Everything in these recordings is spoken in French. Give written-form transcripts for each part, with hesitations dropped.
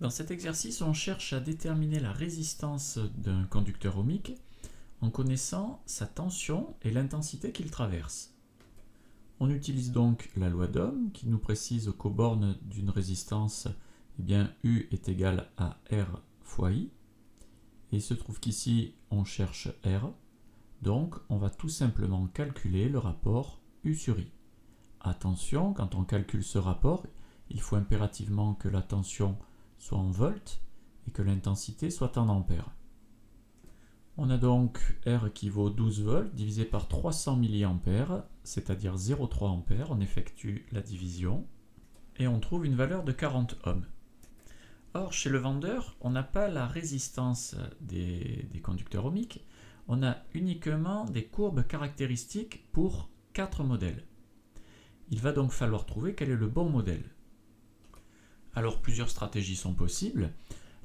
Dans cet exercice, on cherche à déterminer la résistance d'un conducteur ohmique en connaissant sa tension et l'intensité qu'il traverse. On utilise donc la loi d'Ohm qui nous précise qu'aux bornes d'une résistance, U est égal à R fois I. Et il se trouve qu'ici, on cherche R. Donc, on va tout simplement calculer le rapport U sur I. Attention, quand on calcule ce rapport, il faut impérativement que la tension soit en volts et que l'intensité soit en ampères. On a donc R qui vaut 12 volts divisé par 300 mA, c'est-à-dire 0,3 ampères. On effectue la division et on trouve une valeur de 40 ohms. Or, chez le vendeur, on n'a pas la résistance des conducteurs ohmiques, on a uniquement des courbes caractéristiques pour 4 modèles. Il va donc falloir trouver quel est le bon modèle. Alors, plusieurs stratégies sont possibles.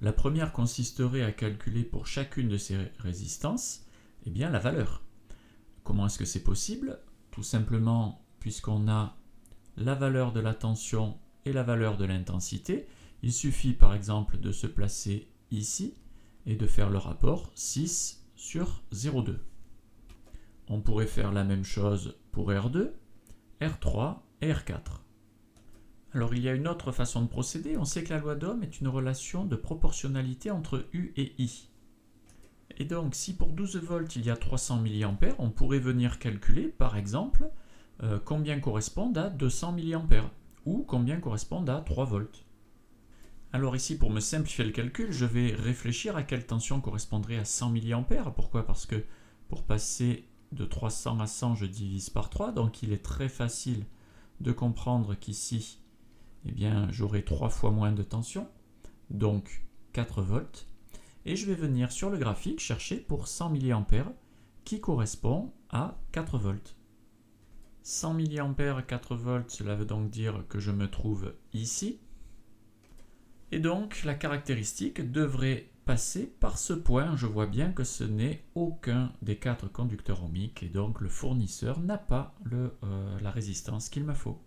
La première consisterait à calculer pour chacune de ces résistances la valeur. Comment est-ce que c'est possible? Tout simplement, puisqu'on a la valeur de la tension et la valeur de l'intensité, il suffit par exemple de se placer ici et de faire le rapport 6 sur 0,2. On pourrait faire la même chose pour R2, R3 et R4. Alors il y a une autre façon de procéder. On sait que la loi d'Ohm est une relation de proportionnalité entre U et I. Et donc si pour 12 volts il y a 300 mA, on pourrait venir calculer par exemple combien correspondent à 200 mA ou combien correspondent à 3 volts. Alors ici, pour me simplifier le calcul, je vais réfléchir à quelle tension correspondrait à 100 mA. Pourquoi? Parce que pour passer de 300 à 100, je divise par 3, donc il est très facile de comprendre qu'ici, j'aurai 3 fois moins de tension, donc 4 volts. Et je vais venir sur le graphique chercher pour 100 mA qui correspond à 4 volts. 100 mA, 4 volts, cela veut donc dire que je me trouve ici. Et donc la caractéristique devrait passer par ce point. Je vois bien que ce n'est aucun des 4 conducteurs ohmiques et donc le fournisseur n'a pas la résistance qu'il me faut.